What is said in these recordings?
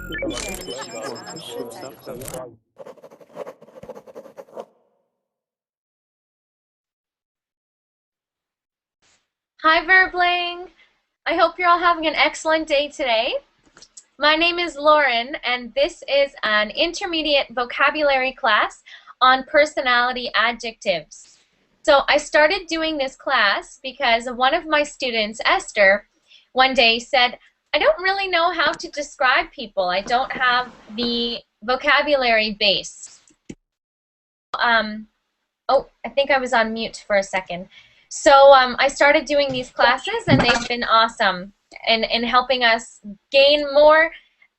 Hi, Verbling. I hope you're all having an excellent day today. My name is Lauren, and this is an intermediate vocabulary class on personality adjectives. So I started doing this class because one of my students, Esther, one day said, I don't really know how to describe people. I don't have the vocabulary base. Oh, I think I was on mute for a second. So I started doing these classes, and they've been awesome in helping us gain more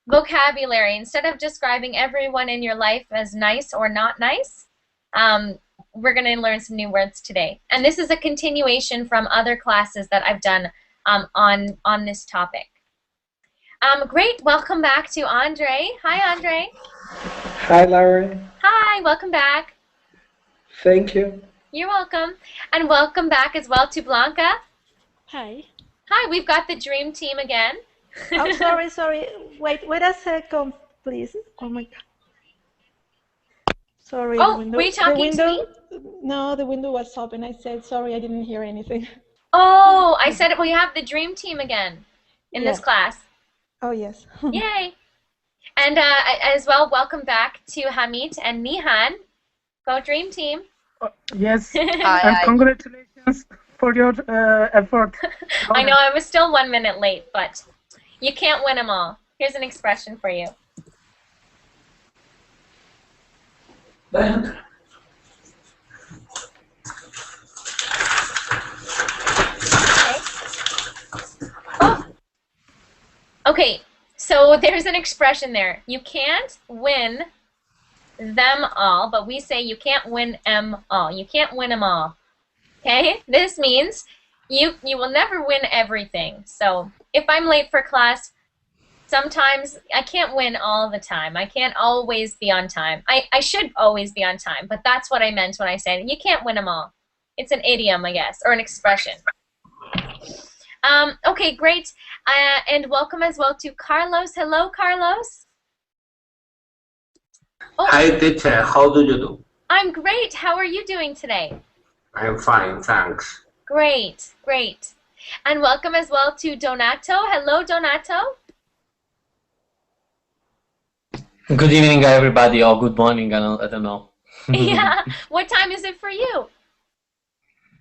vocabulary. Instead of describing everyone in your life as nice or not nice, we're going to learn some new words today. And this is a continuation from other classes that I've done on this topic. Great. Welcome back to Andre. Hi, Andre. Hi, Larry. Hi. Welcome back. Thank you. You're welcome. And welcome back as well to Blanca. Hi. Hi, we've got the dream team again. Oh, sorry. Wait a second, please. Oh my God. Sorry. Oh, were you talking to me? No, the window was open. I said sorry, I didn't hear anything. Oh, I said we have the dream team again in this class. Oh, yes. Yay. And as well, welcome back to Hamid and Nihan. Go dream team. Yes, Hi, and congratulations for your effort. I know I was still 1 minute late, but you can't win them all. Here's an expression for you. Okay, so there's an expression there. You can't win them all, but we say you can't win them all. You can't win them all. Okay? This means you will never win everything. So if I'm late for class, sometimes I can't win all the time. I can't always be on time. I should always be on time, but that's what I meant when I said you can't win them all. It's an idiom, I guess, or an expression. Okay, great. And welcome as well to Carlos. Hello, Carlos. Oh, hi, teacher. How do you do? I'm great. How are you doing today? I'm fine, thanks. Great, great. And welcome as well to Donato. Hello, Donato. Good evening, everybody, or good morning, I don't know. Yeah. What time is it for you?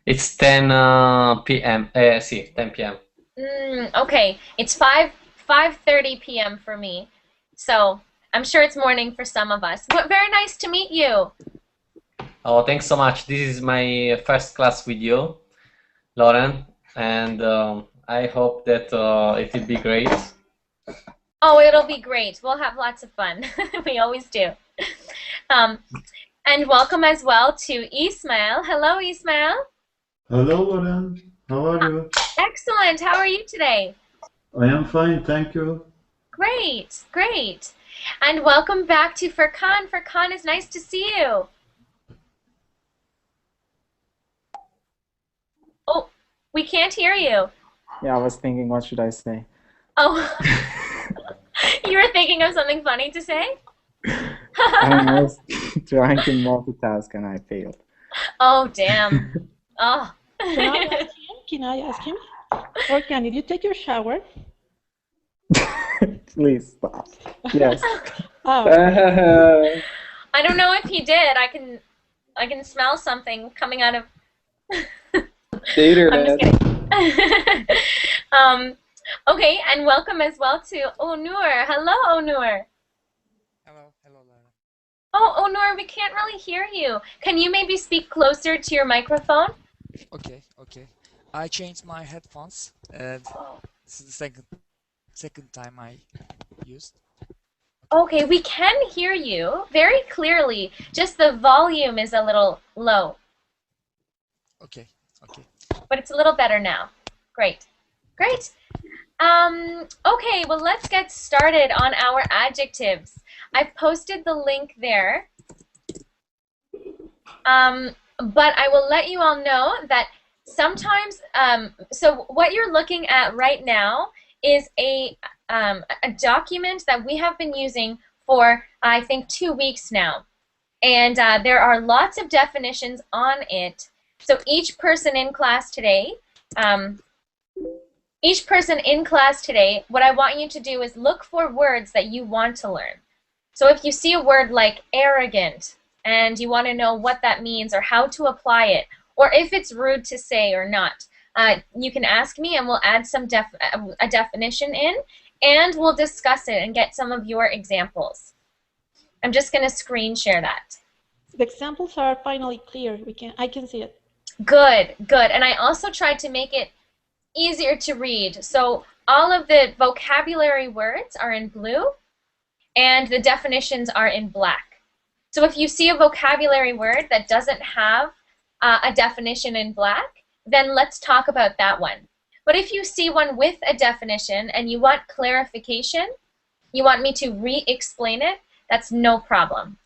It's 10 p.m. 10 p.m. Okay. It's 5:30 p.m. for me. So I'm sure it's morning for some of us. But very nice to meet you. Oh, thanks so much. This is my first class with you, Lauren, and I hope that it will be great. Oh, it'll be great. We'll have lots of fun. We always do. And welcome as well to Ismail. Hello, Ismail. Hello, Lauren. How are you? Excellent. How are you today? I am fine, thank you. Great, great. And welcome back to Furkan. Furkan, it's nice to see you. Oh, we can't hear you. Yeah, I was thinking, what should I say? Oh, you were thinking of something funny to say? I was trying to multitask and I failed. Oh, damn. Oh. Can I ask him? Orkan, did you take your shower? Please stop. Yes. Oh. I don't know if he did. I can smell something coming out of. I'm just kidding. Okay, and welcome as well to Onur. Hello, Onur. Hello, Lara. Oh, Onur, we can't really hear you. Can you maybe speak closer to your microphone? Okay. I changed my headphones, and this is the second time I used. Okay, we can hear you very clearly. Just the volume is a little low. Okay. But it's a little better now. Great. Okay, well, let's get started on our adjectives. I've posted the link there. But I will let you all know that sometimes, so what you're looking at right now is a a document that we have been using for, I think, 2 weeks now. And there are lots of definitions on it. So each person in class today, what I want you to do is look for words that you want to learn. So if you see a word like arrogant, and you want to know what that means or how to apply it, or if it's rude to say or not, you can ask me and we'll add a definition in, and we'll discuss it and get some of your examples. I'm just going to screen share that. The examples are finally clear. I can see it. Good, good. And I also tried to make it easier to read. So all of the vocabulary words are in blue, and the definitions are in black. So if you see a vocabulary word that doesn't have a definition in black, then let's talk about that one. But if you see one with a definition and you want clarification, you want me to re-explain it, that's no problem.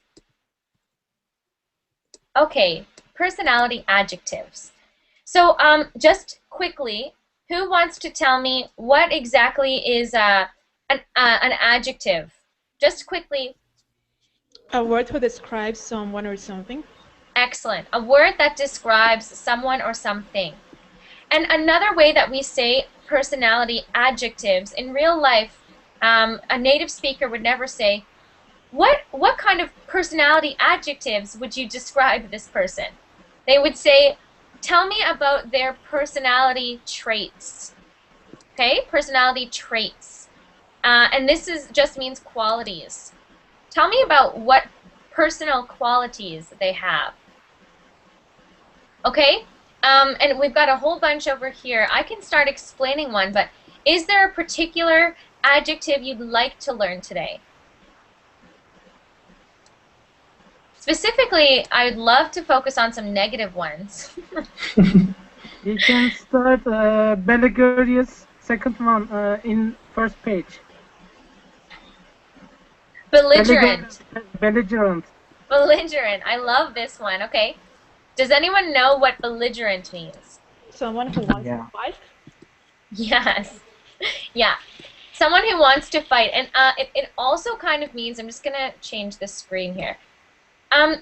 Okay, personality adjectives. So just quickly, who wants to tell me what exactly is an adjective? Just quickly. A word that describes someone or something. Excellent. A word that describes someone or something. And another way that we say personality adjectives, in real life, a native speaker would never say, what kind of personality adjectives would you describe this person? They would say, tell me about their personality traits. Okay, personality traits. And this just means qualities. Tell me about what personal qualities they have. Okay, and we've got a whole bunch over here. I can start explaining one, but is there a particular adjective you'd like to learn today? Specifically, I would love to focus on some negative ones. You can start belligerous, second one in first page. Belligerent. Belligerent. Belligerent. I love this one. Okay. Does anyone know what belligerent means? Someone who wants to fight? Yes. Yeah. Someone who wants to fight. And it also kind of means, I'm just going to change the screen here.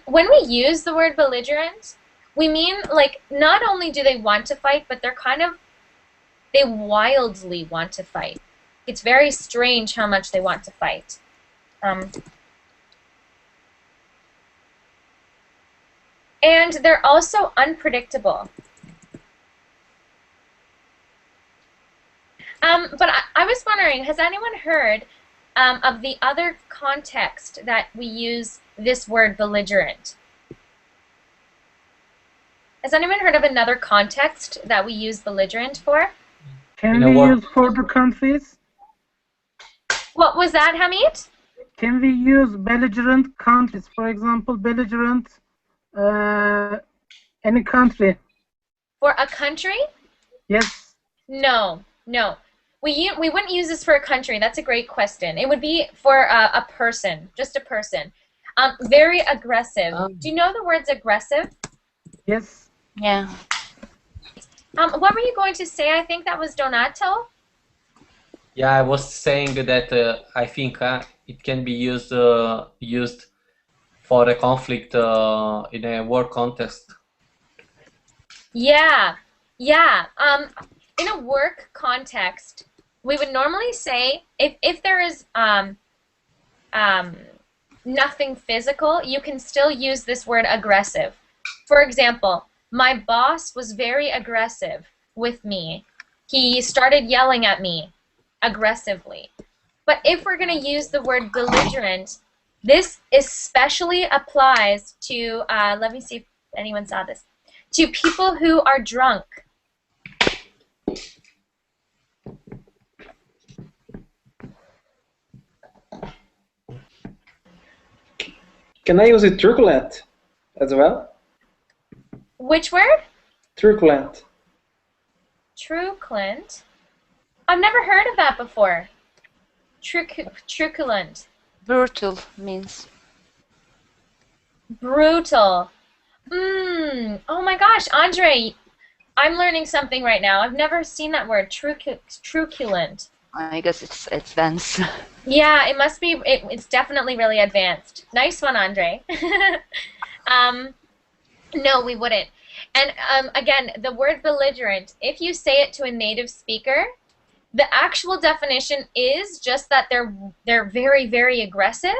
When we use the word belligerent, we mean, like, not only do they want to fight, but they wildly want to fight. It's very strange how much they want to fight. And they're also unpredictable. But I was wondering, has anyone heard of the other context that we use this word belligerent? Has anyone heard of another context that we use belligerent for? Can we use for the countries? What was that, Hamid? Can we use belligerent countries? For example, belligerent any country. For a country? Yes. No, no. We wouldn't use this for a country. That's a great question. It would be for a person, just a person. Very aggressive. Do you know the words aggressive? Yes. Yeah. What were you going to say? I think that was Donato. Yeah, I was saying that I think it can be used for a conflict in a war context. Yeah, yeah. In a work context, we would normally say if there is nothing physical, you can still use this word aggressive. For example, my boss was very aggressive with me. He started yelling at me aggressively. But if we're going to use the word belligerent, this especially applies to, let me see if anyone saw this, to people who are drunk. Can I use it truculent as well? Which word? Truculent. Truculent? I've never heard of that before. Truculent. Brutal means. Brutal. Oh my gosh, Andre, I'm learning something right now. I've never seen that word, truculent. I guess it's advanced. Yeah, it must be. It's definitely really advanced. Nice one, Andre. um, no, we wouldn't. And again, the word belligerent, if you say it to a native speaker, the actual definition is just that they're very, very aggressive,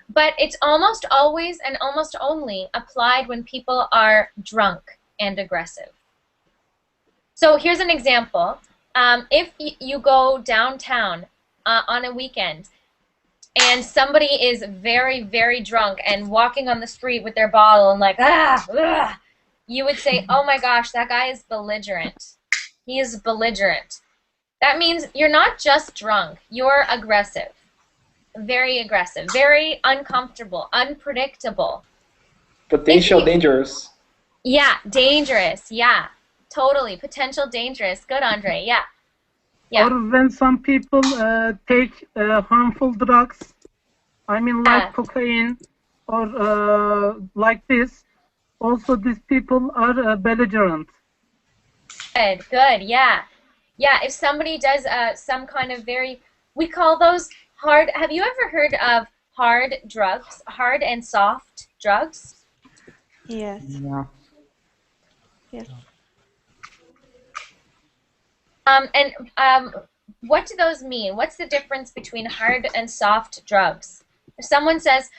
but it's almost always and almost only applied when people are drunk and aggressive. So here's an example. If you go downtown on a weekend and somebody is very, very drunk and walking on the street with their bottle and like, you would say, oh my gosh, that guy is belligerent. He is belligerent. That means you're not just drunk, you're aggressive. Very aggressive, very uncomfortable, unpredictable. Potential dangerous. Yeah, dangerous, yeah. Totally. Potential dangerous. Good, Andre, yeah. Yeah. Or when some people take harmful drugs, I mean like cocaine or like this, also these people are belligerent. Good, good, yeah. Yeah, if somebody does some kind of we call those hard, have you ever heard of hard drugs, hard and soft drugs? Yes. Yeah. Yes. What do those mean? What's the difference between hard and soft drugs? If someone says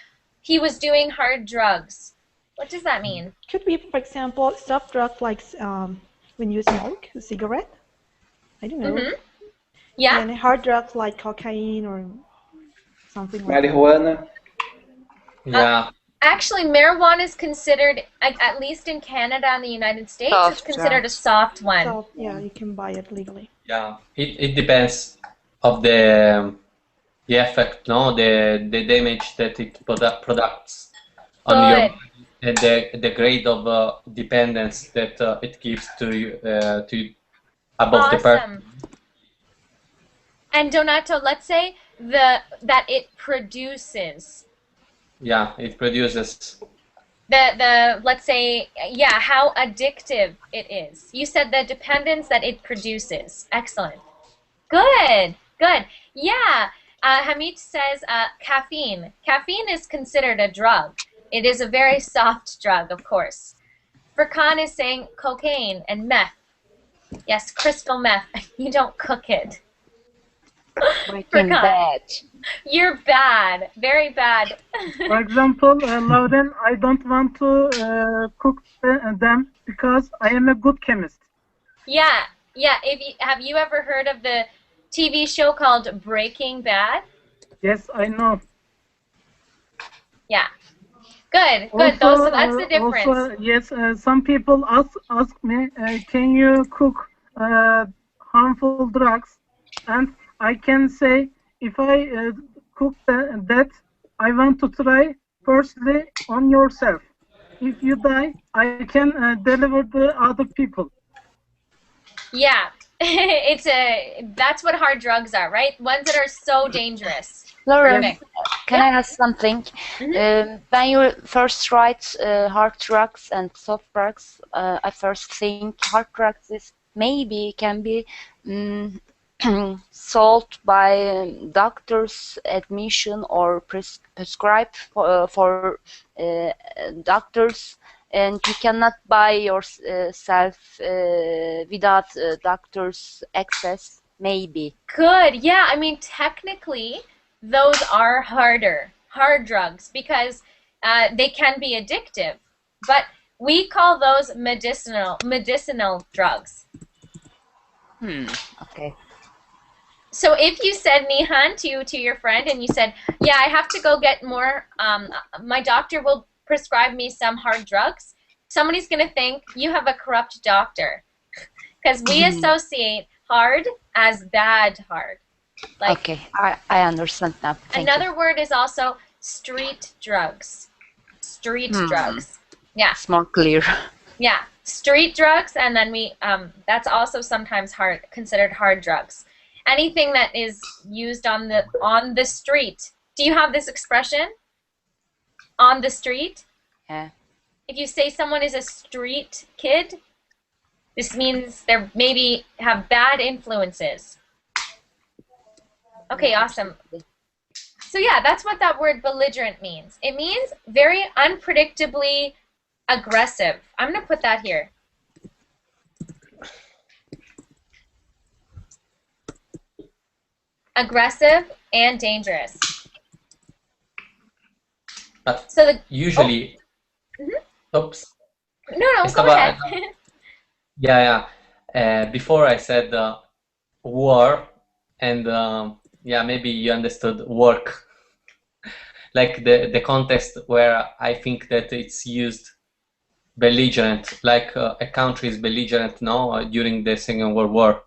he was doing hard drugs, what does that mean? Could be, for example, soft drug like when you smoke a cigarette. I don't know. Mm-hmm. Yeah. And hard drugs like cocaine or something like Marijuana. Yeah. Actually, marijuana is considered, at least in Canada and the United States, it's considered a soft one. So, yeah, you can buy it legally. Yeah, it depends of the effect, no, the damage that it products on your body, and the grade of dependence that it gives to you above the person. And Donato, let's say that it produces. Yeah, it produces. Let's say, yeah, how addictive it is. You said the dependence that it produces. Excellent. Good, good. Yeah, Hamid says caffeine. Caffeine is considered a drug. It is a very soft drug, of course. Furkan is saying cocaine and meth. Yes, crystal meth. You don't cook it. Freaking bad. You're bad. Very bad. For example, Lauren, I don't want to cook them because I am a good chemist. Yeah, yeah. Have you ever heard of the TV show called Breaking Bad? Yes, I know. Yeah. Good, good. So that's the difference. Also, yes, some people ask me, can you cook harmful drugs? And I can say, if I cook that, I want to try firstly on yourself. If you die, I can deliver the other people. Yeah, that's what hard drugs are, right? Ones that are so dangerous. Lauren, can I ask something? When you first write hard drugs and soft drugs, I first think hard drugs is maybe can be sold by doctor's admission or prescribed for doctors, and you cannot buy yourself without doctor's access, maybe. Good, yeah. I mean, technically, those are hard drugs, because they can be addictive, but we call those medicinal drugs. Okay. So if you said, Nihan, to your friend, and you said, yeah, I have to go get more, my doctor will prescribe me some hard drugs, somebody's going to think you have a corrupt doctor, because we associate hard as bad hard. Like, okay, I understand now. Thank another you. word is also street drugs. Street drugs. Yeah. It's more clear. Yeah. Street drugs, and then that's also sometimes considered hard drugs. Anything that is used on the street. Do you have this expression? On the street? Yeah. If you say someone is a street kid, this means they maybe have bad influences. Okay, awesome. So yeah, that's what that word belligerent means. It means very unpredictably aggressive. I'm going to put that here. Aggressive and dangerous. But So the usually, oops. No, go ahead. Yeah. Before I said war, and yeah, maybe you understood work. Like the context where I think that it's used belligerent, like a country is belligerent now during the Second World War.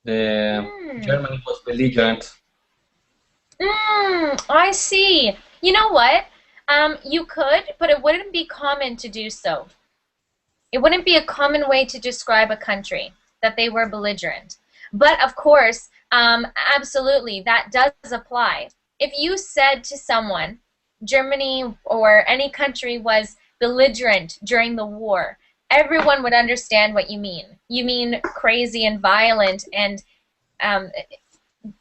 Germany was belligerent. I see. You know what? You could, but it wouldn't be common to do so. It wouldn't be a common way to describe a country that they were belligerent. But of course, absolutely, that does apply. If you said to someone, Germany or any country was belligerent during the war, everyone would understand what you mean. You mean crazy and violent, and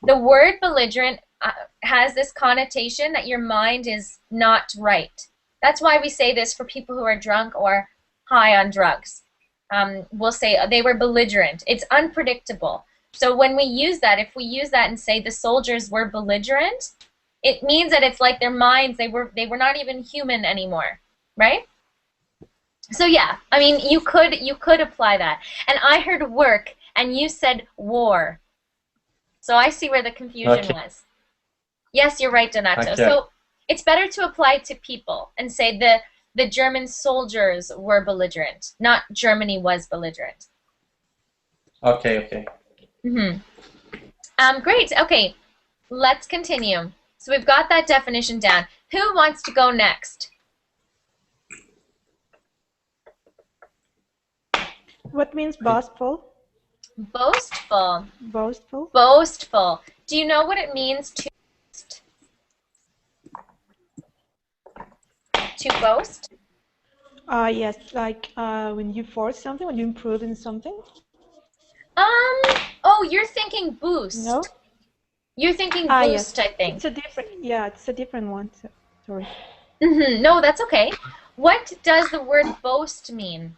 the word belligerent has this connotation that your mind is not right. That's why we say this for people who are drunk or high on drugs. We'll say they were belligerent. It's unpredictable. So when we use that, if we use that and say the soldiers were belligerent, it means that it's like their minds, they were not even human anymore, right? So yeah, I mean, you could apply that. And I heard work, and you said war. So I see where the confusion was. Yes, you're right, Donato. Okay. So it's better to apply to people and say the German soldiers were belligerent, not Germany was belligerent. Okay. Great. Okay, let's continue. So we've got that definition down. Who wants to go next? What means boastful? Boastful. Boastful. Boastful. Do you know what it means to boast? To boast? Yes, like when you force something, when you improve in something. Oh, you're thinking boost. No. You're thinking boost, Yes. I think. It's a different. Yeah, it's a different one. So, sorry. No, that's okay. What does the word boast mean?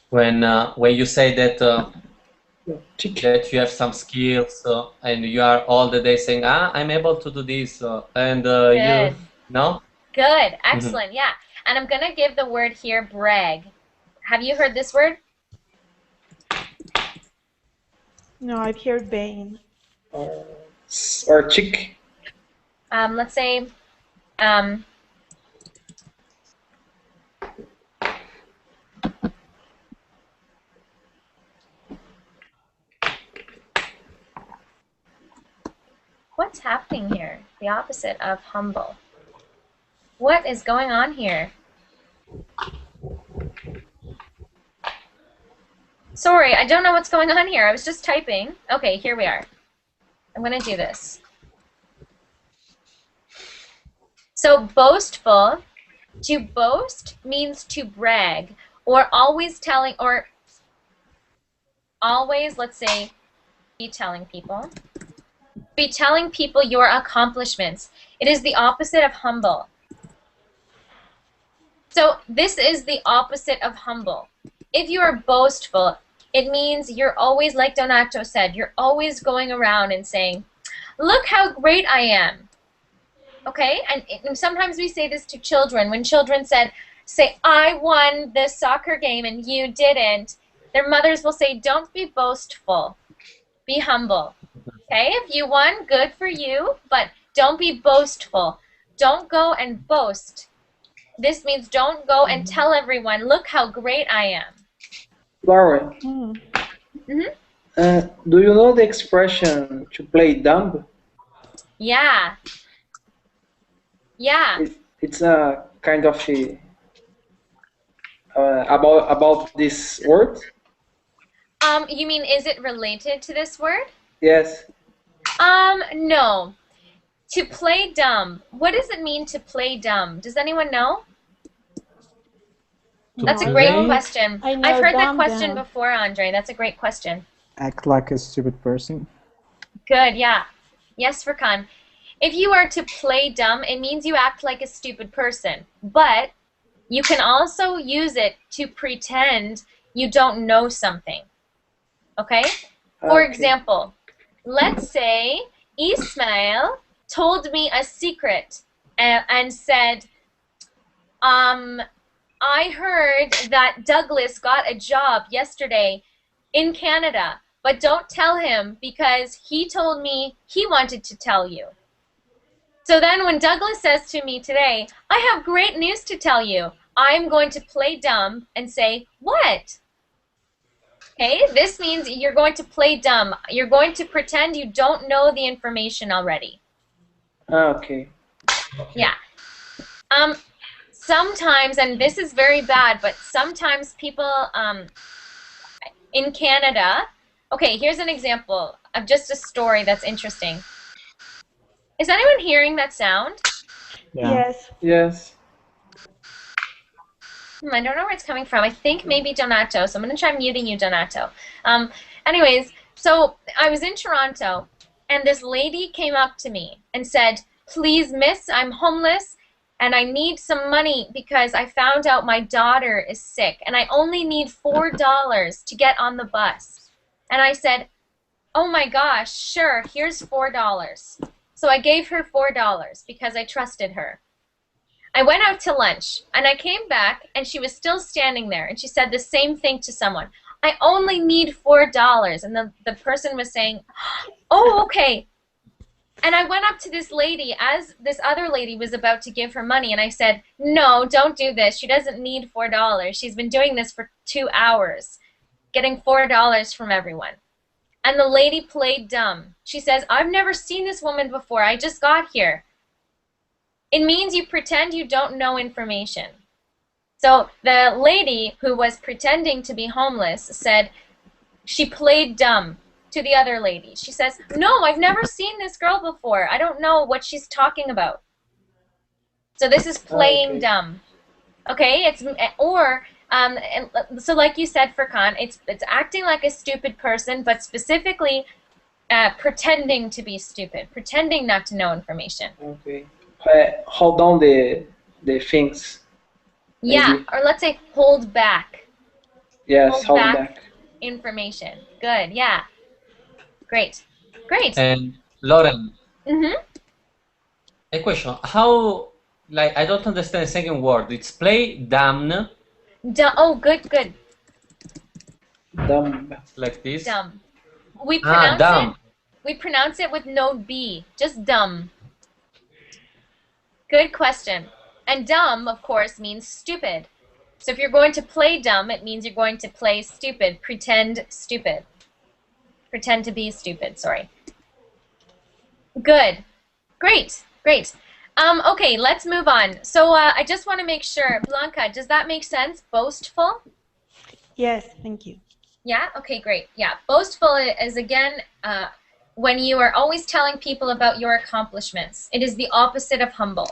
When you say that that you have some skills and you are all the day saying, I'm able to do this, and you no? Good, excellent, yeah. And I'm gonna give the word here brag. Have you heard this word? No, I've heard vain. Or chick. Let's say, what's happening here? The opposite of humble. What is going on here? Sorry, I don't know what's going on here. I was just typing. Okay, here we are. I'm going to do this. So boastful, to boast means to brag, or always telling, or always, let's say, be telling people. Be telling people your accomplishments. It is the opposite of humble. So this is the opposite of humble. If you are boastful, it means you're always, like Donato said, you're always going around and saying, look how great I am. Okay? And sometimes we say this to children. When children say, I won this soccer game and you didn't, their mothers will say, don't be boastful. Be humble. Okay? If you won, good for you, but don't be boastful. Don't go and boast. This means don't go and tell everyone, look how great I am. Lauren, do you know the expression to play dumb? Yeah. Yeah. It's a kind of about this word? You mean, is it related to this word? Yes. No. To play dumb. What does it mean to play dumb? Does anyone know? That's a great question. I've heard that question before, Andre. That's a great question. Act like a stupid person. Good, yeah. Yes, Furkan. If you are to play dumb, it means you act like a stupid person. But you can also use it to pretend you don't know something. Okay? For example, let's say Ismail told me a secret and said, I heard that Douglas got a job yesterday in Canada, but don't tell him because he told me he wanted to tell you. So then when Douglas says to me today, I have great news to tell you, I'm going to play dumb and say, what? Okay, this means you're going to play dumb. You're going to pretend you don't know the information already. Okay. Yeah. Sometimes, and this is very bad, but sometimes people in Canada, okay, here's an example of just a story that's interesting. Is anyone hearing that sound? Yeah. Yes. Yes. I don't know where it's coming from. I think maybe Donato, so I'm going to try muting you, Donato. Anyways, so I was in Toronto, and this lady came up to me and said, please, miss, I'm homeless, and I need some money because I found out my daughter is sick, and I only need $4 to get on the bus. And I said, oh my gosh, sure, here's $4. So I gave her $4 because I trusted her. I went out to lunch, and I came back, and she was still standing there, and she said the same thing to someone. I only need $4. And the person was saying, oh, okay. And I went up to this lady as this other lady was about to give her money, and I said, no, don't do this. She doesn't need $4. She's been doing this for 2 hours, getting $4 from everyone. And the lady played dumb. She says, I've never seen this woman before. I just got here. It means you pretend you don't know information. So the lady who was pretending to be homeless said she played dumb to the other lady. She says, no, I've never seen this girl before. I don't know what she's talking about. So this is playing dumb. Okay? So like you said, Furkan, it's acting like a stupid person, but specifically pretending to be stupid, pretending not to know information. Okay. Hold on the things. Yeah, Maybe. or let's say hold back. Yes, hold back. Information. Good, yeah. Great. Great. And Lauren, Mm-hmm. a question. How, like, I don't understand the second word. It's play dumb. Oh, good, good. Dumb. Like this. Dumb. We pronounce dumb. it. We pronounce it with no B. Just dumb. Good question. And dumb, of course, means stupid. So if you're going to play dumb, it means you're going to play stupid. Pretend stupid. Pretend to be stupid, sorry. Good. Great. Great. Okay, let's move on. So I just want to make sure, Blanca, does that make sense? Boastful? Yes, thank you. Yeah? Okay, great. Yeah. Boastful is, again, when you are always telling people about your accomplishments. It is the opposite of humble.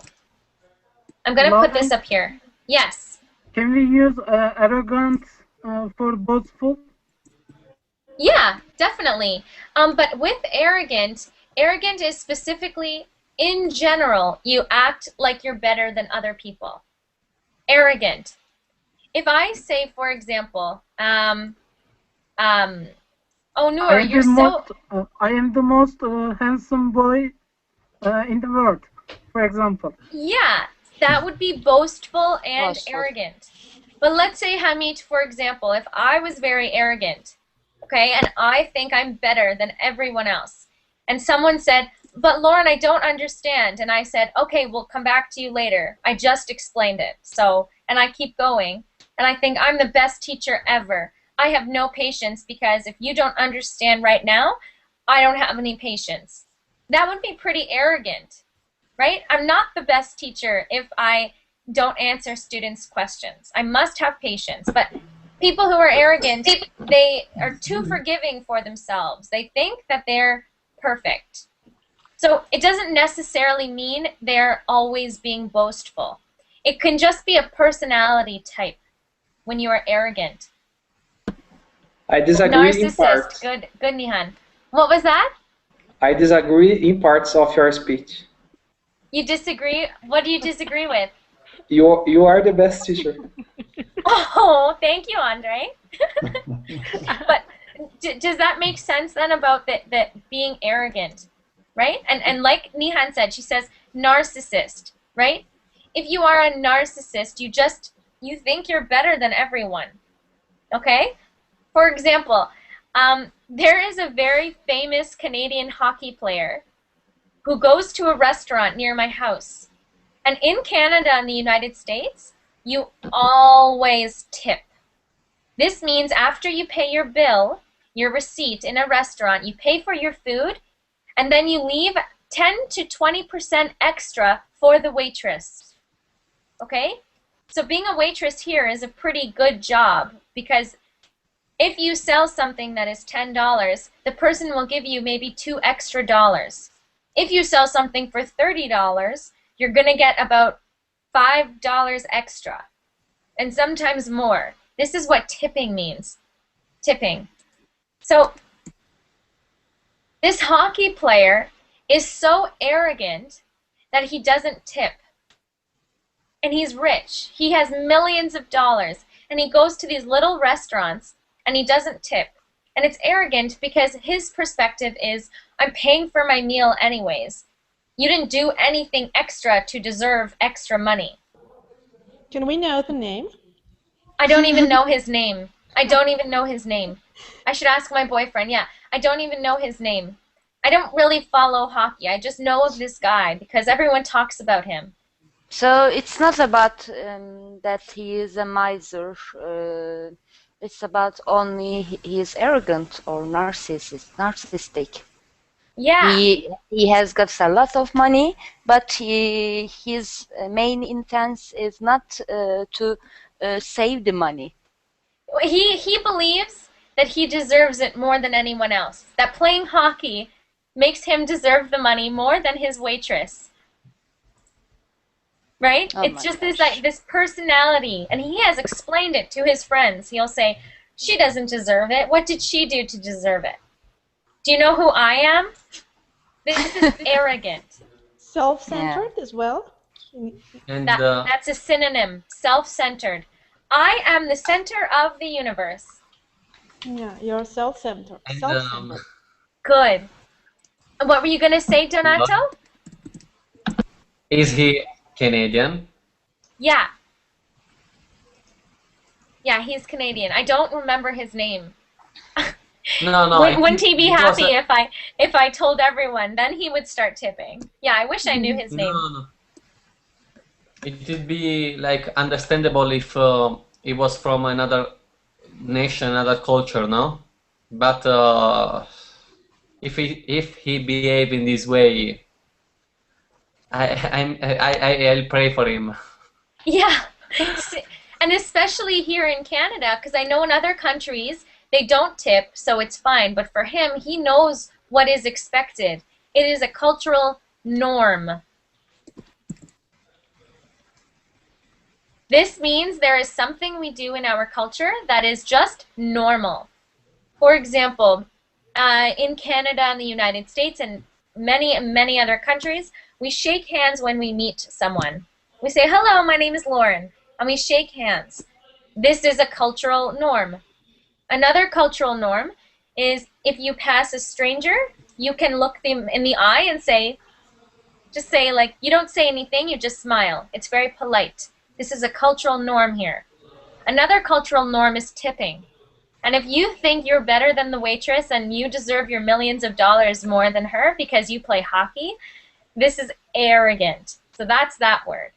I'm going to put this up here. Yes. Can we use arrogant for boastful? Yeah, definitely. But with arrogant, arrogant is specifically, in general, you act like you're better than other people. Arrogant. If I say, for example, oh, Noor, you're so... I am the most handsome boy in the world, for example. Yeah, that would be boastful and arrogant. But let's say, Hamid, for example, if I was very arrogant, okay, and I think I'm better than everyone else, and someone said, but Lauren, I don't understand, and I said, okay, we'll come back to you later. I just explained it. So, and I keep going, and I think I'm the best teacher ever. I have no patience because if you don't understand right now, I don't have any patience. That would be pretty arrogant, right? I'm not the best teacher if I don't answer students' questions. I must have patience. But people who are arrogant, they are too forgiving for themselves. They think that they're perfect. So it doesn't necessarily mean they're always being boastful. It can just be a personality type when you are arrogant. I disagree in Narcissist. parts. Good, good, Nihan. What was that? I disagree in parts of your speech. You disagree? What do you disagree with? You are the best teacher. Oh, thank you, Andre. But does that make sense then about that being arrogant, right? And like Nihan said, she says narcissist, right? If you are a narcissist, you think you're better than everyone, okay? For example, there is a very famous Canadian hockey player who goes to a restaurant near my house. And in Canada and the United States, you always tip. This means after you pay your bill, your receipt in a restaurant, you pay for your food, and then you leave 10 to 20% extra for the waitress. Okay? So being a waitress here is a pretty good job, because if you sell something that is $10, the person will give you maybe $2 extra. If you sell something for $30, you're going to get about $5 extra, and sometimes more. This is what tipping means. Tipping. So this hockey player is so arrogant that he doesn't tip. And he's rich. He has millions of dollars. And he goes to these little restaurants and he doesn't tip. And it's arrogant because his perspective is, I'm paying for my meal anyways. You didn't do anything extra to deserve extra money. Can we know the name? I don't even know his name. I don't even know his name. I should ask my boyfriend. Yeah, I don't even know his name. I don't really follow hockey. I just know of this guy because everyone talks about him. So it's not about that he is a miser. It's about only he is arrogant or narcissistic. Yeah. He has got a lot of money, but his main intent is not to save the money. He believes that he deserves it more than anyone else. That playing hockey makes him deserve the money more than his waitress. Right? Oh It's just this personality, and he has explained it to his friends. He'll say, she doesn't deserve it. What did she do to deserve it? Do you know who I am? This is arrogant. Self-centered as well? And That's a synonym. Self-centered. I am the center of the universe. Yeah, you're self-centered. and Good. What were you going to say, Donato? is he Canadian? Yeah. Yeah, he's Canadian. I don't remember his name. No. Wouldn't he be happy if I told everyone? Then he would start tipping. Yeah, I wish I knew his name. No. It would be like understandable if he was from another nation, another culture, no? But if he behave in this way, I'll pray for him. Yeah, and especially here in Canada, because I know in other countries they don't tip, so it's fine. But for him, he knows what is expected. It is a cultural norm. This means there is something we do in our culture that is just normal. For example, in Canada and the United States and many other countries, we shake hands when we meet someone. We say, hello, my name is Lauren, and we shake hands. This is a cultural norm. Another cultural norm is if you pass a stranger, you can look them in the eye and just say like, you don't say anything, you just smile. It's very polite. This is a cultural norm here. Another cultural norm is tipping. And if you think you're better than the waitress and you deserve your millions of dollars more than her because you play hockey, this is arrogant. So that's that word.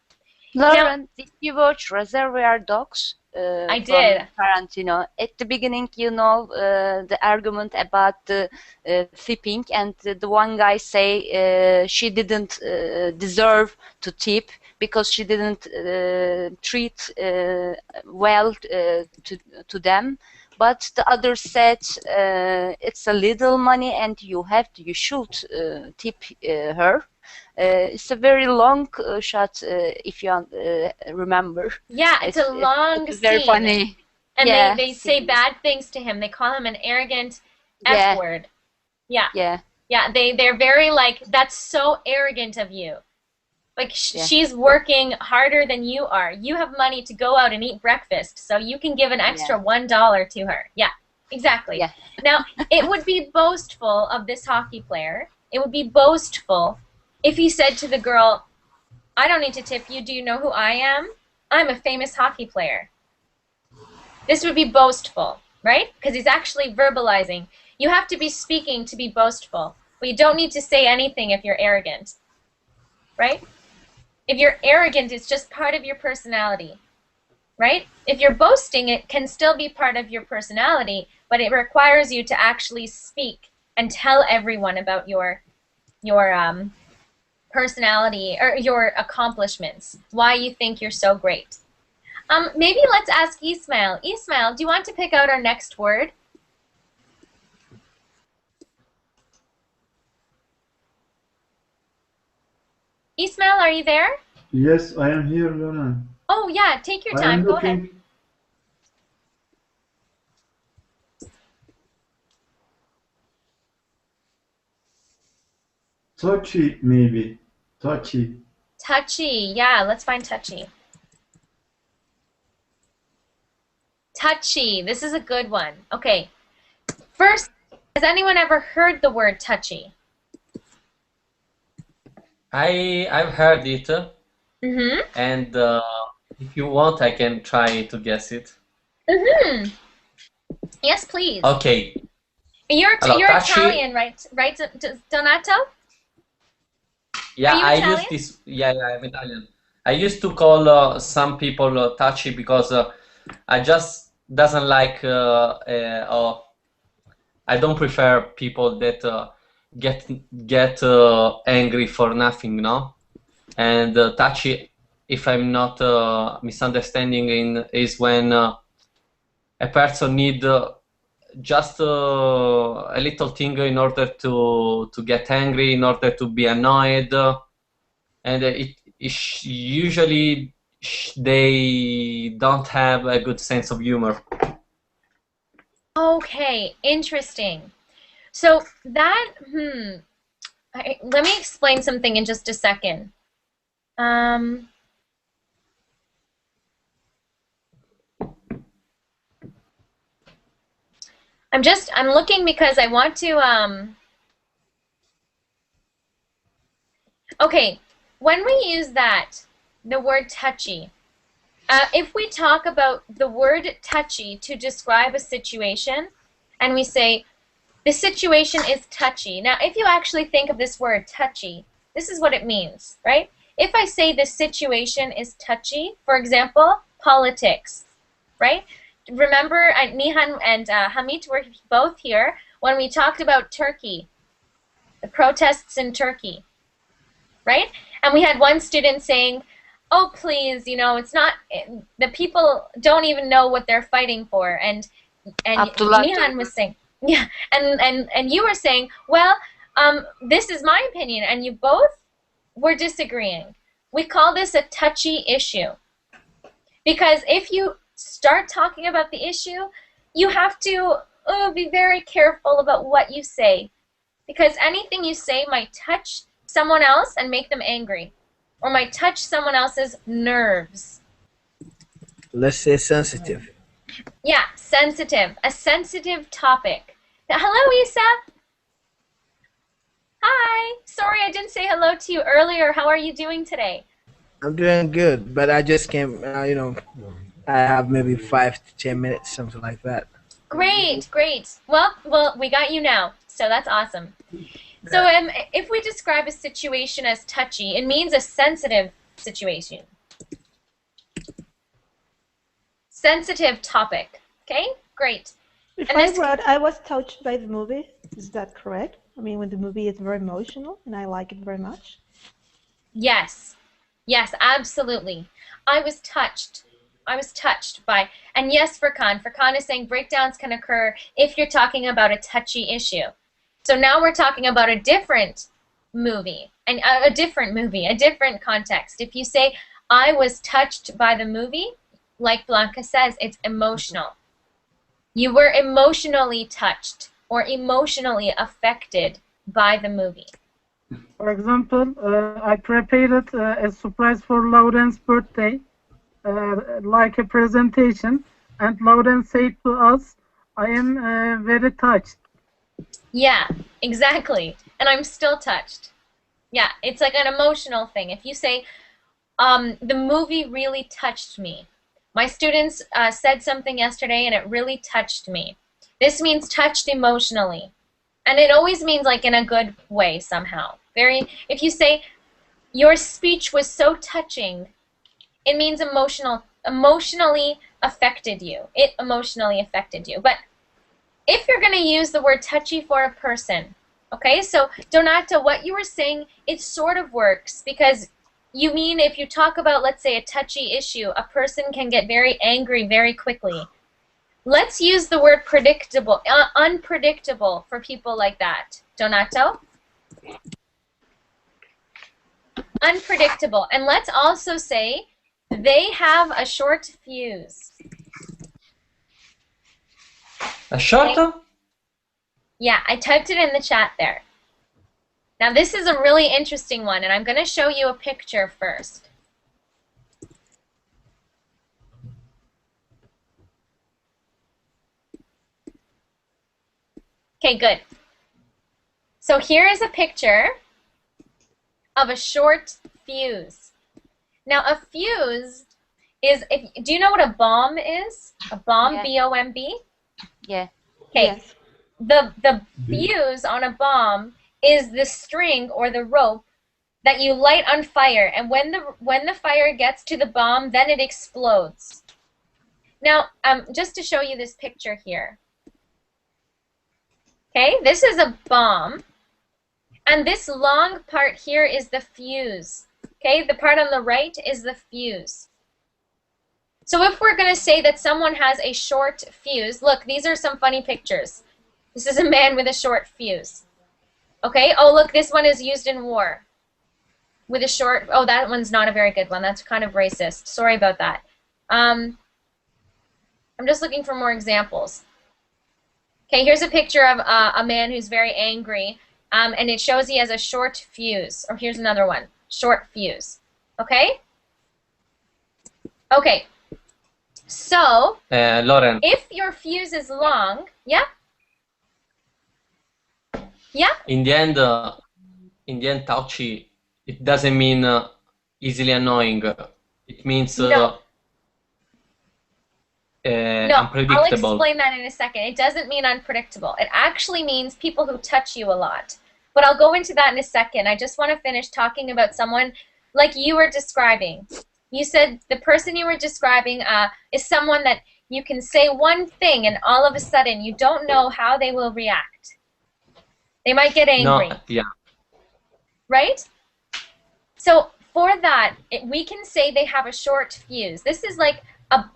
Lauren, did you watch Reservoir Dogs? I did. Tarantino. At the beginning, the argument about the tipping, and the one guy say she didn't deserve to tip because she didn't treat well to them. But the other said it's a little money and you should tip her. It's a very long shot, if you remember. Yeah, it's a long it's very scene. funny. And Yeah. they say bad things to him. They call him an arrogant Yeah. F-word. Yeah. Yeah. Yeah, they're very like, that's so arrogant of you. Like, Yeah. she's working harder than you are. You have money to go out and eat breakfast, so you can give an extra $1 to her. Yeah, exactly. Yeah. Now, it would be boastful of this hockey player. It would be boastful if he said to the girl, I don't need to tip you. Do you know who I am? I'm a famous hockey player. This would be boastful, right? Because he's actually verbalizing. You have to be speaking to be boastful, but you don't need to say anything if you're arrogant, right? If you're arrogant, it's just part of your personality, right? If you're boasting, it can still be part of your personality, but it requires you to actually speak and tell everyone about your personality or your accomplishments, why you think you're so great. Maybe let's ask Ismail. Ismail, do you want to pick out our next word? Ismail, are you there? Yes, I am here, Lauren. Oh, yeah, take your I time. am Go ahead. looking. Touchy, maybe. Touchy. Touchy. Yeah, let's find touchy. Touchy. This is a good one. Okay. First, has anyone ever heard the word touchy? I've heard it, Mm-hmm. and if you want, I can try to guess it. Mm-hmm. Yes, please. Okay. You're Allora, touchy. Italian, right? Right, Donato? Yeah, Are you I Italian? use this. Yeah, I'm Italian. I used to call some people touchy because I just doesn't like. I don't prefer people that get angry for nothing, no? And touchy, if I'm not misunderstanding, is when a person need just a little thing in order to get angry, in order to be annoyed, and usually they don't have a good sense of humor. Okay, interesting. So that, let me explain something in just a second. I'm looking because I want to, okay, when we use that, the word touchy, if we talk about the word touchy to describe a situation, and we say, the situation is touchy. Now, if you actually think of this word touchy, this is what it means, right? If I say the situation is touchy, for example, politics, right? Remember, Nihan and Hamid were both here when we talked about Turkey, the protests in Turkey, right? And we had one student saying, oh, please, you know, it's not, the people don't even know what they're fighting for. And Nihan was saying, yeah, and you were saying, well, this is my opinion, and you both were disagreeing. We call this a touchy issue. Because if you start talking about the issue, you have to be very careful about what you say. Because anything you say might touch someone else and make them angry, or might touch someone else's nerves. Let's say sensitive. Yeah, sensitive. A sensitive topic. Hello, Isa. Hi. Sorry I didn't say hello to you earlier. How are you doing today? I'm doing good, but I just came, you know, I have maybe 5 to 10 minutes, something like that. Great, great. Well, we got you now, so that's awesome. So if we describe a situation as touchy, it means a sensitive situation. Sensitive topic. Okay, great. If I wrote, I was touched by the movie, is that correct? I mean, when the movie is very emotional and I like it very much? Yes. Yes, absolutely. I was touched. I was touched by, and yes, Furkan. Furkan is saying breakdowns can occur if you're talking about a touchy issue. So now we're talking about a different movie, and a different context. If you say, I was touched by the movie, like Blanca says, it's emotional. You were emotionally touched or emotionally affected by the movie. For example, I prepared a surprise for Lauren's birthday, like a presentation, and Lauren said to us, I am very touched. Yeah, exactly. And I'm still touched. Yeah, it's like an emotional thing. If you say, the movie really touched me. My students said something yesterday and it really touched me. This means touched emotionally. And it always means like in a good way somehow. If you say, your speech was so touching, it means emotionally affected you. It emotionally affected you. But if you're going to use the word touchy for a person, okay, so Donato, what you were saying, it sort of works because you mean if you talk about, let's say, a touchy issue, a person can get very angry very quickly. Let's use the word predictable, unpredictable for people like that. Donato? Unpredictable. And let's also say they have a short fuse. A short? Okay? Yeah, I typed it in the chat there. Now this is a really interesting one, and I'm going to show you a picture first. Okay, good. So here is a picture of a short fuse. Now a fuse is, do you know what a bomb is? A bomb, Yeah. B-O-M-B? Yeah. Okay. Yes. The fuse on a bomb is the string or the rope that you light on fire, and when the fire gets to the bomb, then it explodes. Now, just to show you this picture here. Okay, this is a bomb, and this long part here is the fuse. Okay, the part on the right is the fuse. So if we're going to say that someone has a short fuse, look, these are some funny pictures. This is a man with a short fuse. Okay, oh look, this one is used in war. With a short, oh, that one's not a very good one. That's kind of racist. Sorry about that. I'm just looking for more examples. Okay, here's a picture of a man who's very angry, and it shows he has a short fuse. Or here's another one, short fuse. Okay? Okay. So, Lauren. if your fuse is long, yeah? Yeah? In the end, touchy, it doesn't mean easily annoying. It means No. No, unpredictable. I'll explain that in a second. It doesn't mean unpredictable. It actually means people who touch you a lot. But I'll go into that in a second. I just want to finish talking about someone like you were describing. You said the person you were describing is someone that you can say one thing and all of a sudden you don't know how they will react. They might get angry. No, yeah. Right? So for that, we can say they have a short fuse. This is like,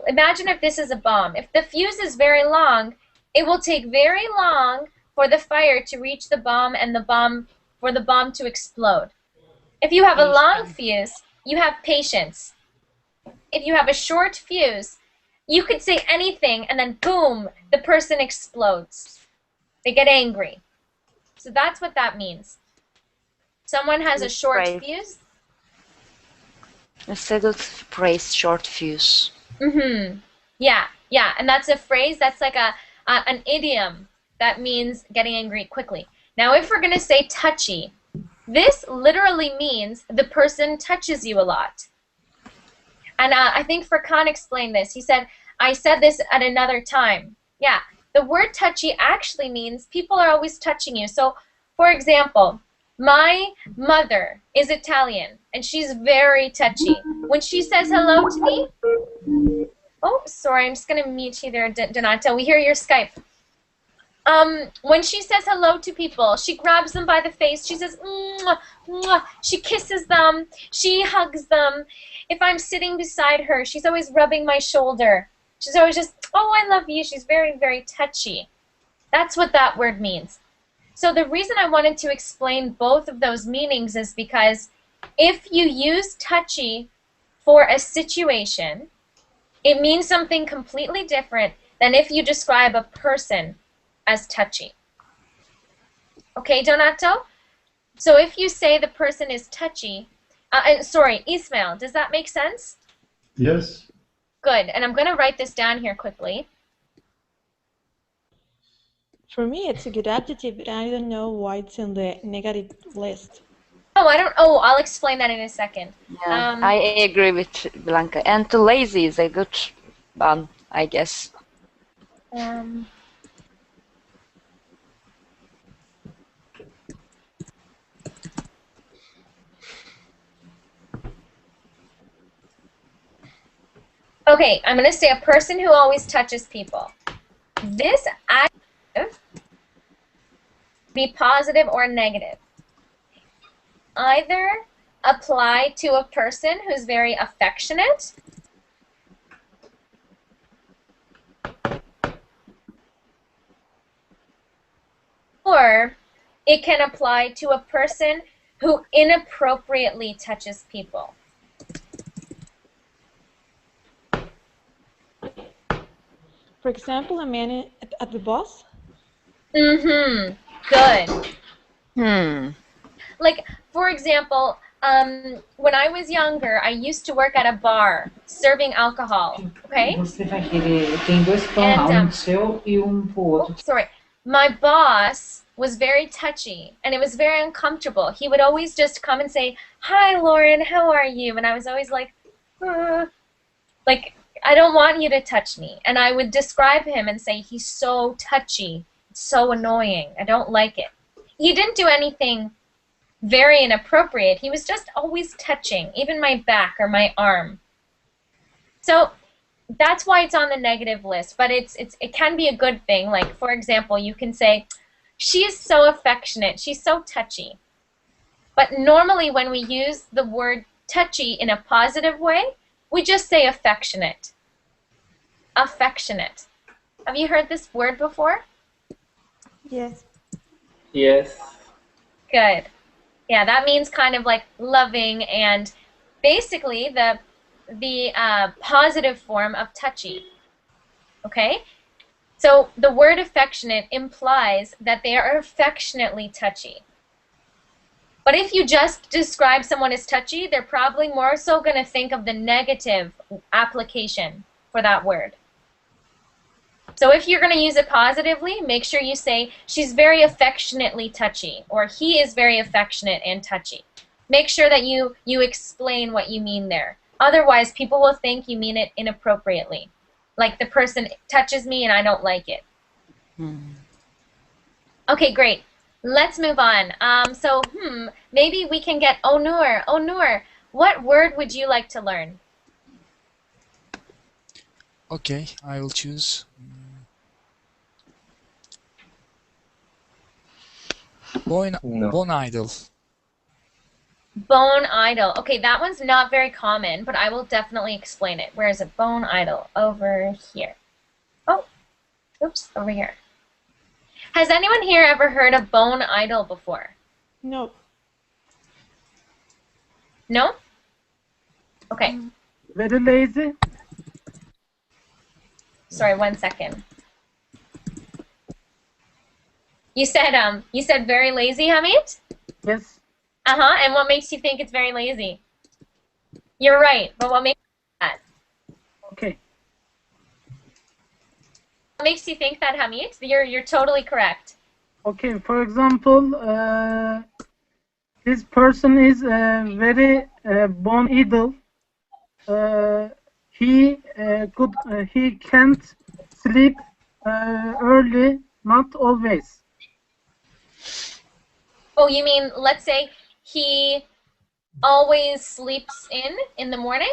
imagine if this is a bomb. If the fuse is very long, it will take very long for the fire to reach the bomb and for the bomb to explode. If you have a long fuse, you have patience. If you have a short fuse, you could say anything and then boom, the person explodes. They get angry. So that's what that means. Someone has a short fuse. A settled phrase, short fuse. Mm-hmm. Yeah, yeah, and that's a phrase, that's like an idiom that means getting angry quickly. Now, if we're going to say touchy, this literally means the person touches you a lot. And I think Furkan explained this. He said, I said this at another time. Yeah, the word touchy actually means people are always touching you. So, for example, my mother is Italian, and she's very touchy. When she says hello to me, oh, sorry, I'm just going to mute you there, Donato. We hear your Skype. When she says hello to people, she grabs them by the face. She says, mwah, mwah. She kisses them. She hugs them. If I'm sitting beside her, she's always rubbing my shoulder. She's always just, oh, I love you. She's very, very touchy. That's what that word means. So the reason I wanted to explain both of those meanings is because if you use touchy for a situation, it means something completely different than if you describe a person as touchy. Okay, Donato? So if you say the person is touchy, sorry, Ismail, does that make sense? Yes. Good, and I'm going to write this down here quickly. For me, it's a good adjective, but I don't know why it's in the negative list. Oh, I'll explain that in a second. Yeah, I agree with Blanca. And too lazy is a good one, I guess. Okay, I'm going to say a person who always touches people. This adjective be positive or negative. Either apply to a person who's very affectionate, or it can apply to a person who inappropriately touches people. For example, a man at the boss? Mm-hmm. Good. Like, for example, when I was younger, I used to work at a bar serving alcohol, okay? And, sorry. My boss was very touchy, and it was very uncomfortable. He would always just come and say, "Hi, Lauren, how are you?" And I was always like, like, I don't want you to touch me. And I would describe him and say, he's so touchy, it's so annoying, I don't like it. He didn't do anything very inappropriate. He was just always touching, even my back or my arm. So that's why it's on the negative list, but it can be a good thing. Like, for example, you can say, she is so affectionate, she's so touchy. But normally when we use the word touchy in a positive way, we just say affectionate. Affectionate. Have you heard this word before? Yes. Yes. Good. Yeah, that means kind of like loving and basically the positive form of touchy. Okay? So the word affectionate implies that they are affectionately touchy. But if you just describe someone as touchy, they're probably more so going to think of the negative application for that word. So if you're going to use it positively, make sure you say, she's very affectionately touchy, or he is very affectionate and touchy. Make sure that you explain what you mean there. Otherwise, people will think you mean it inappropriately. Like the person touches me and I don't like it. Okay, great. Let's move on. Maybe we can get Onur. Onur, what word would you like to learn? Okay, I will choose. Bone idol. Bone idol. Okay, that one's not very common, but I will definitely explain it. Where is it? Bone idol. Over here. Oh, oops, over here. Has anyone here ever heard of bone idol before? No. No? Okay. Very lazy. Sorry, 1 second. You said very lazy, Hamid? Yes. Uh-huh, and what makes you think it's very lazy? You're right, but what makes that? Okay. What makes you think that, Hamid? You're totally correct. Okay, for example, this person is very bone idle. He can't sleep early, not always. Oh, you mean, let's say he always sleeps in the morning?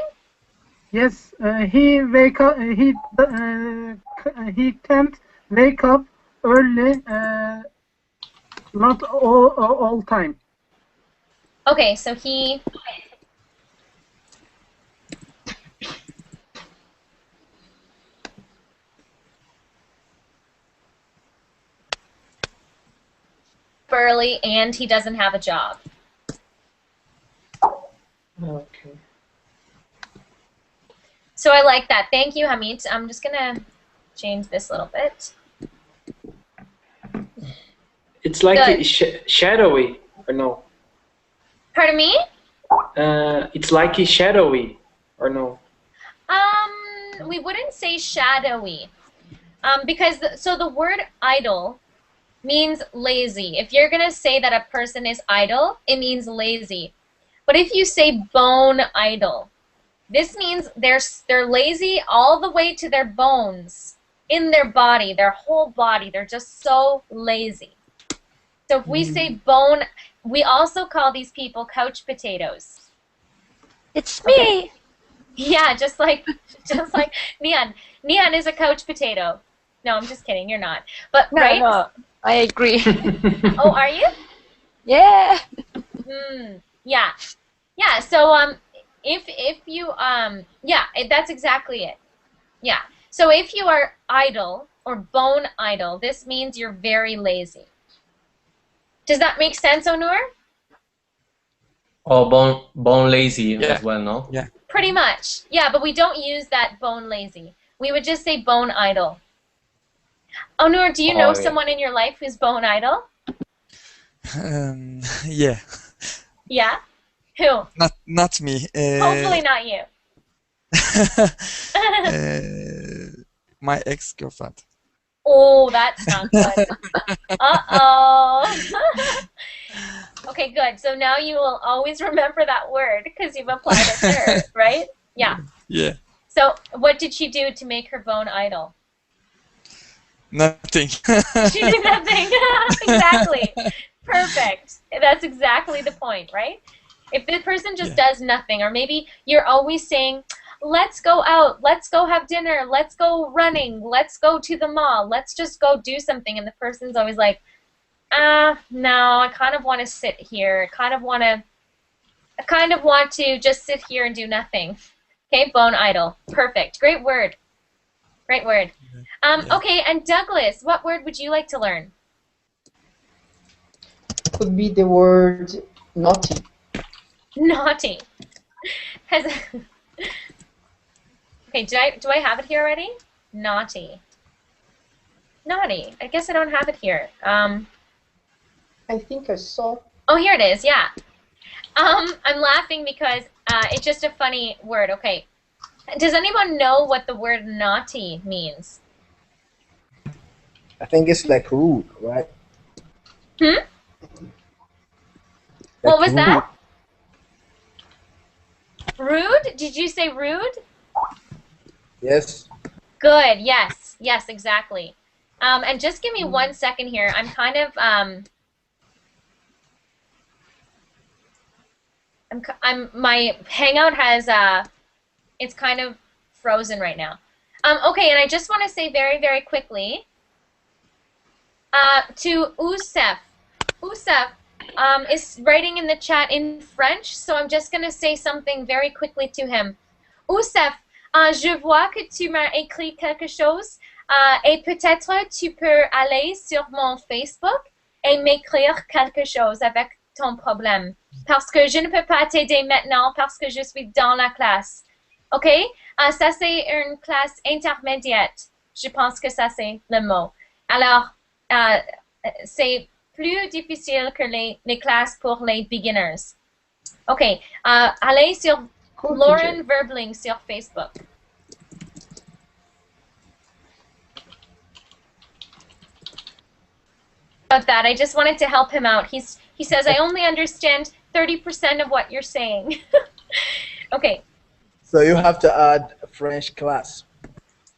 Yes, he can't wake up early, not all time. Okay, so he early and he doesn't have a job. Okay. So I like that. Thank you, Hamid. I'm just gonna change this a little bit. It's like Good. shadowy, or no? Pardon me? It's like shadowy, or no? We wouldn't say shadowy. Because so the word idle means lazy. If you're going to say that a person is idle, it means lazy. But if you say bone idle, this means they're lazy all the way to their bones, in their body, their whole body. They're just so lazy. So if we say bone, we also call these people couch potatoes. It's me. Okay. Yeah, just like Neon. Neon is a couch potato. No, I'm just kidding. You're not. But No, right? no, I agree. Oh, are you? Yeah. Yeah. Yeah. So if you yeah, that's exactly it. Yeah. So if you are idle or bone idle, this means you're very lazy. Does that make sense, Onur? Or bone lazy as well, no? Yeah. Pretty much. Yeah, but we don't use that bone lazy. We would just say bone idle. Onur, do you know yeah. someone in your life who's bone idle? Yeah. Yeah? Who? Not me. Hopefully not you. My ex-girlfriend. Oh, that's not good. Uh-oh. Okay, good. So now you will always remember that word because you've applied it to her, right? Yeah. Yeah. So what did she do to make her bone idle? Nothing. She did nothing. Exactly. Perfect. That's exactly the point, right? If the person just does nothing, or maybe you're always saying, let's go out, let's go have dinner, let's go running, let's go to the mall, let's just go do something, and the person's always like, no, I kind of want to sit here. I kind of want to just sit here and do nothing. Okay, bone idle. Perfect. Great word. Great word. Okay, and Douglas, what word would you like to learn? Could be the word naughty. Naughty. Okay, do I have it here already? Naughty. Naughty. I guess I don't have it here. I think I saw. Oh, here it is. Yeah. I'm laughing because it's just a funny word. Okay. Does anyone know what the word naughty means? I think it's like rude, right? What was rude. that? Rude? Did you say rude? Yes. Good. Yes. Yes, exactly. And just give me 1 second here. I'm kind of my Hangout has it's kind of frozen right now. Okay, and I just want to say very, very quickly to Usef. Usef is writing in the chat in French, so I'm just going to say something very quickly to him. Usef, je vois que tu m'as écrit quelque chose et peut-être tu peux aller sur mon Facebook et m'écrire quelque chose avec ton problème. Parce que je ne peux pas t'aider maintenant parce que je suis dans la classe. OK? Ça, c'est une classe intermédiaire. Je pense que ça, c'est le mot. Alors, c'est plus difficile que les classes pour les beginners. OK. Allez sur Lauren Verbling sur Facebook. About that, I just wanted to help him out. He says, I only understand 30% of what you're saying. Okay. So you have to add a French class.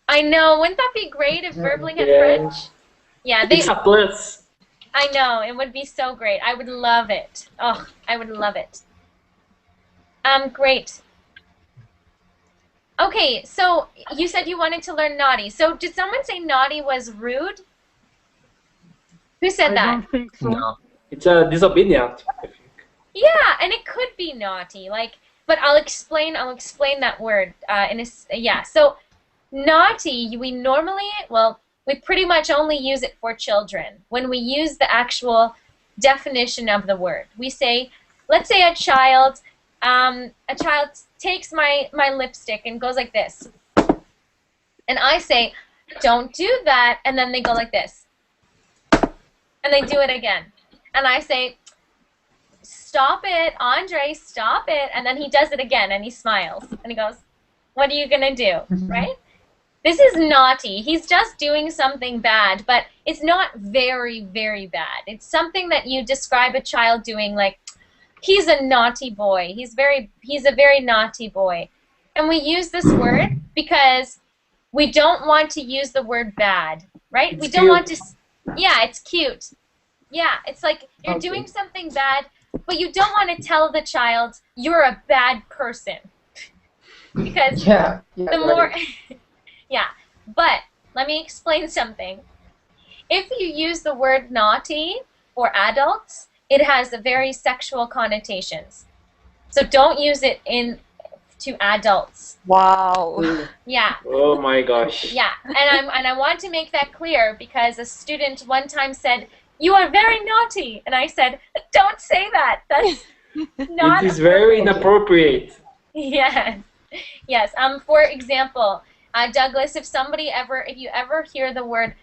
I know. Wouldn't that be great if Verbling had French? Yeah, It's a plus. I know. It would be so great. I would love it. Oh, I would love it. Great. Okay, so you said you wanted to learn naughty. So did someone say naughty was rude? Who said that? I don't think so. No. It's disobedient, I think. Yeah, and it could be naughty, but I'll explain that word yeah. So naughty, we normally, we pretty much only use it for children. When we use the actual definition of the word, we say, let's say a child takes my lipstick and goes like this, and I say, don't do that, and then they go like this. And they do it again. And I say, stop it, Andre, stop it. And then he does it again, and he smiles. And he goes, what are you going to do, right? This is naughty. He's just doing something bad, but it's not very, very bad. It's something that you describe a child doing, like, he's a naughty boy. He's a very naughty boy. And we use this word because we don't want to use the word bad, right? We don't want to, yeah, it's cute. Yeah, it's like you're doing something bad, but you don't want to tell the child you're a bad person. Because the more, yeah, but let me explain something. If you use the word naughty for adults, it has very sexual connotations. So don't use it to adults. Wow. Yeah. Oh my gosh. Yeah, and I want to make that clear because a student one time said, "You are very naughty," and I said, "Don't say that. That's not." It is very inappropriate. Yes. Yes. For example, Douglas, if you ever hear the word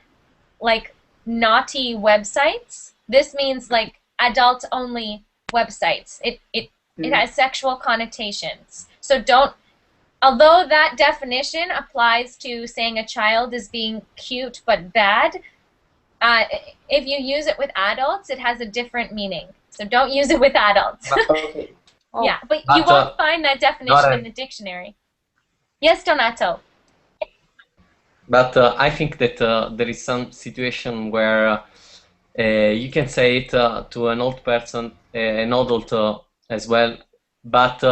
like naughty websites, this means like adult-only websites. It has sexual connotations. So don't. Although that definition applies to saying a child is being cute but bad, if you use it with adults, it has a different meaning. So don't use it with adults. Yeah, but you won't find that definition in the dictionary. Yes, Donato. But I think that there is some situation where you can say it to an old person, an adult as well, but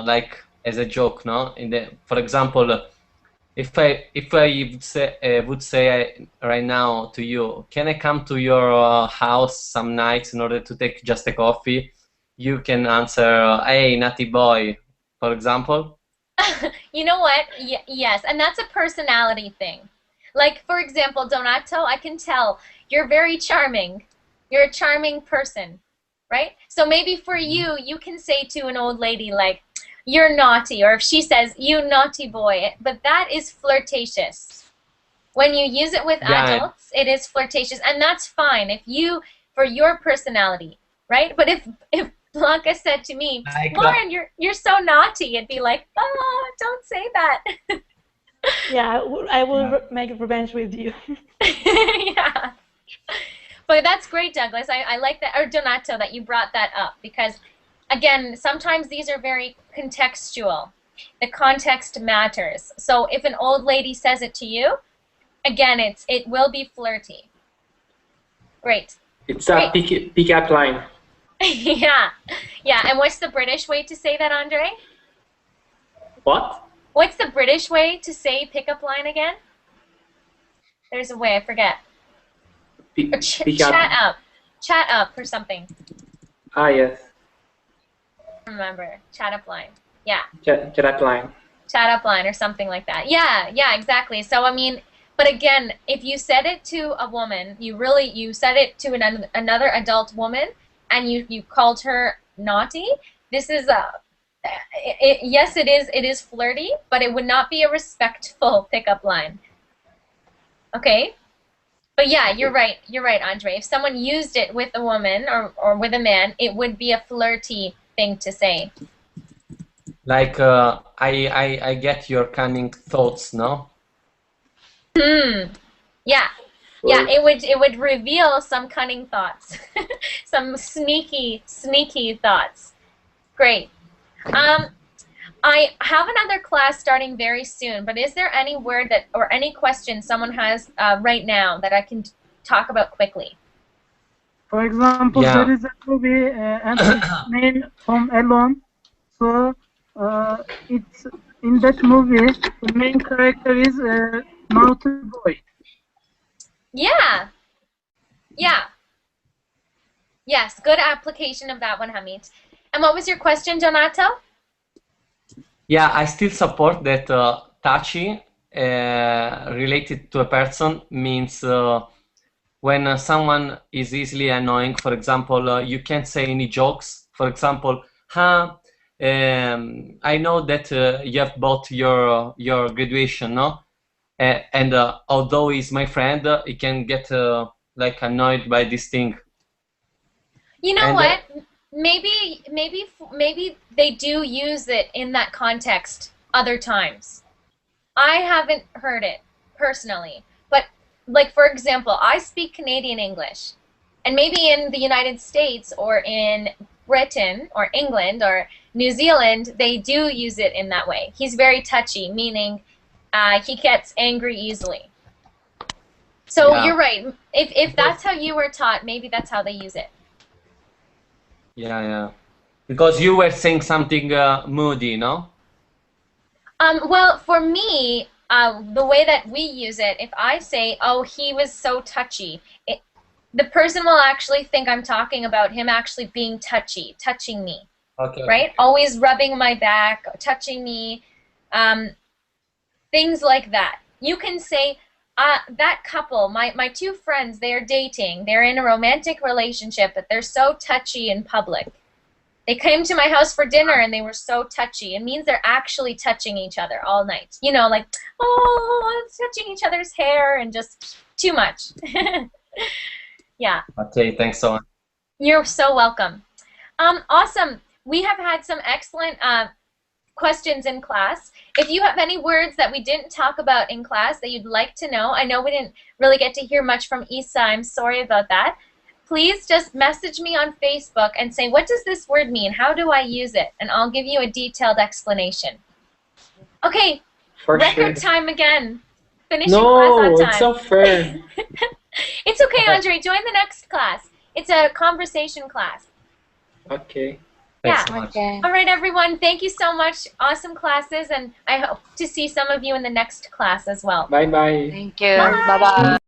like as a joke, no? For example, if I would say right now to you, can I come to your house some nights in order to take just a coffee? You can answer, hey, naughty boy, for example. You know what? Yes, and that's a personality thing. Like, for example, Donato, I can tell you're very charming. You're a charming person, right? So maybe for you, you can say to an old lady, like, you're naughty, or if she says, you naughty boy, but that is flirtatious. When you use it with adults, it is flirtatious, and that's fine for your personality, right? But if Blanca said to me, Lauren, you're so naughty, it'd be like, oh, don't say that. Yeah, I will make revenge with you. Yeah. But that's great, Douglas. I like that, or Donato, that you brought that up, because again, sometimes these are very contextual. The context matters. So if an old lady says it to you, again, it will be flirty. Great. It's a pick-up line. Yeah. Yeah, and what's the British way to say that, Andre? What? What's the British way to say pickup line again? There's a way, I forget. Chat up. Chat up or something. Ah, yes. Remember, chat up line. Yeah. Chat up line. Chat up line or something like that. Yeah, yeah, exactly. So, I mean, but again, if you said it to a woman, you said it to another adult woman, and you called her naughty, this is yes, it is flirty, but it would not be a respectful pickup line. Okay? But yeah, you're right, Andre. If someone used it with a woman or with a man, it would be a flirty thing to say. Like, I get your cunning thoughts, no? Yeah. Yeah, it would reveal some cunning thoughts. Some sneaky thoughts. Great. I have another class starting very soon, but is there any word or any question someone has right now that I can talk about quickly? For example, there is a movie and it's named Home Alone. So it's in that movie the main character is a naughty boy. Yeah. Yeah. Yes, good application of that one, Hamid. And what was your question, Donato? Yeah, I still support that touchy related to a person means when someone is easily annoying. For example, you can't say any jokes. For example, I know that you have bought your graduation, no? and although he's my friend, he can get like annoyed by this thing. You know And, what? Maybe they do use it in that context other times. I haven't heard it personally, but like for example, I speak Canadian English, and maybe in the United States or in Britain or England or New Zealand, they do use it in that way. He's very touchy, meaning he gets angry easily. So Yeah. you're right. If that's how you were taught, maybe that's how they use it. Yeah. Because you were saying something moody, no? Well, for me, the way that we use it, if I say, "Oh, he was so touchy," the person will actually think I'm talking about him actually being touchy, touching me, Okay. right? Always rubbing my back, touching me, things like that. You can say, that couple, my two friends, they're dating, they're in a romantic relationship, but they're so touchy in public. They came to my house for dinner and they were so touchy. It means they're actually touching each other all night. You know, like, oh, touching each other's hair and just too much. Yeah. Okay, thanks so much. You're so welcome. Awesome. We have had some excellent questions in class. If you have any words that we didn't talk about in class that you'd like to know, I know we didn't really get to hear much from Isa. I'm sorry about that. Please just message me on Facebook and say, what does this word mean? How do I use it? And I'll give you a detailed explanation. Okay, For record sure. time again. Finishing No, class on time. it's unfair. It's okay, Andre. Join the next class. It's a conversation class. Okay. Yeah. Thanks so much. Okay. All right, everyone. Thank you so much. Awesome classes, and I hope to see some of you in the next class as well. Bye bye. Thank you. Bye bye.